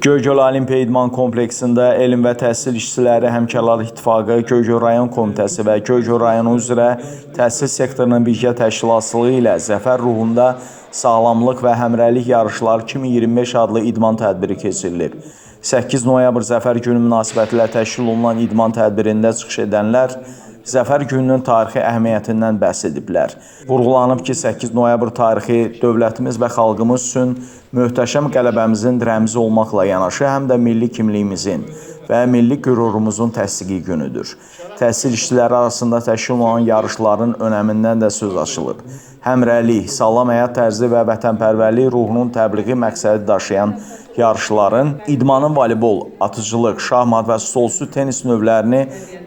Göygöl Olimpiya İdman kompleksində Elm və Təhsil İşçiləri Həmkarlar İttifaqı, Göygöl rayon komitəsi və Göygöl rayonu üzrə təhsil sektorunun birgə təşkilatçılığı ilə zəfər ruhunda sağlamlıq və həmrəylik yarışları 2025 adlı idman tədbiri keçirilir. 8 noyabr Zəfər günü münasibətilə təşkil olunan idman tədbirində çıxış edənlər Zəfər gününün tarixi əhəmiyyətindən bəhs ediblər. Vurğulanıb ki, 8 noyabr tarixi dövlətimiz və xalqımız üçün möhtəşəm qələbəmizin rəmzi olmaqla yanaşı, həm də milli kimliyimizin və milli qürurumuzun təsdiqi günüdür. Təhsil işçiləri arasında təşkil olunan yarışların önəmindən də söz açılıb. Həmrəylik, sağlam həyat tərzi və vətənpərvərlik ruhunun təbliği məqsədi daşıyan yarışların idmanın voleybol, atıcılıq, şahmat və stolüstü tenis növlərini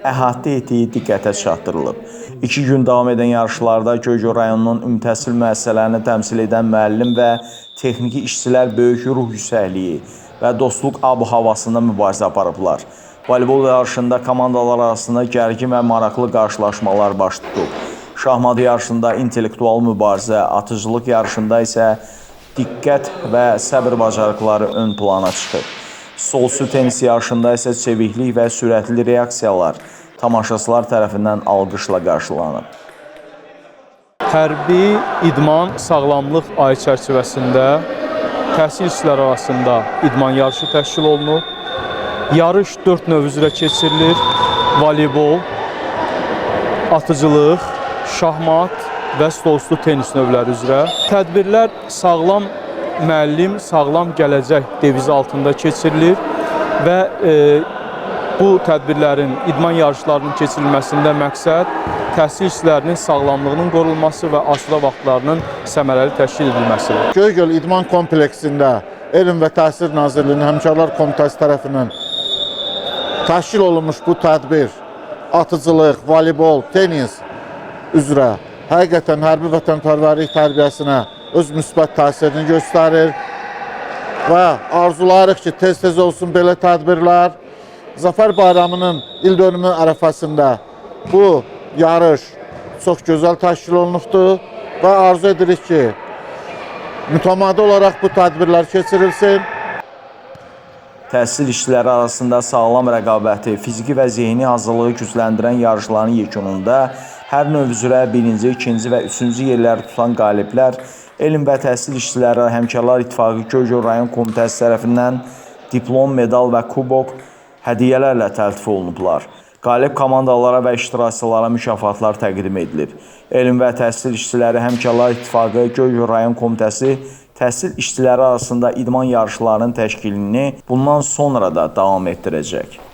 əhatə etdiyi diqqətə çatdırılıb. 2 gün davam edən yarışlarda Göygöl rayonunun ümumi təhsil müəssisələrini təmsil edən müəllim və texniki işçilər böyük ruh yüksəkliyi və dostluq ab-havasında mübarizə aparıblar. Voleybol yarışında komandalar arasında gərgin və maraqlı qarşılaşmalar baş tutub. Şahmat yarışında intellektual mübarizə, atıcılıq yarışında isə diqqət və səbir bacarıqları ön plana çıxıb. Stolüstü tenis yarışında isə çeviklik və sürətli reaksiyalar tamaşaçılar tərəfindən alqışla qarşılanıb. Hərbi idman sağlamlıq ayı çərçivəsində təhsil işçiləri arasında idman yarışı təşkil olunub. Yarış 4 növ üzrə keçirilir. Voleybol, atıcılıq, şahmat və stolüstü tenis növləri üzrə. Tədbirlər sağlam müəllim, sağlam gələcək devizi altında keçirilir və bu tədbirlərin, idman yarışlarının keçirilməsində məqsəd təhsil işçilərinin sağlamlığının qorunması və aşırı vaxtlarının səmərəli təşkil edilməsidir. Göygöl İdman kompleksində Elm və Təhsil Nazirliyinin Həmkarlar Komitəsi tərəfindən təşkil olunmuş bu tədbir atıcılıq, voleybol, tenis üzrə həqiqətən hərbi vətənpərvərlik tərbiyəsinə öz müsbət təsirini göstərir və arzularıq ki, tez-tez olsun belə tədbirlər. Zəfər bayramının ildönümü ərəfəsində bu yarış çox gözəl təşkil olunubdur və arzu edirik ki, mütəmadi olaraq bu tədbirlər keçirilsin. Təhsil işçiləri arasında sağlam rəqabəti, fiziki və zehni hazırlığı gücləndirən yarışların yekununda hər növ üzrə 1-ci, 2-ci və 3-cü yerləri tutan qaliblər Elm və Təhsil İşçiləri Həmkarlar İttifaqı Göygöl rayon komitəsi tərəfindən diplom, medal və kubok hədiyyələrlə təltif olunublar. Qalib komandalara və iştirakçılara mükafatlar təqdim edilib. Elm və Təhsil İşçiləri Həmkarlar İttifaqı Göygöl rayon komitəsi təhsil işçiləri arasında idman yarışlarının təşkilini bundan sonra da davam etdirəcək.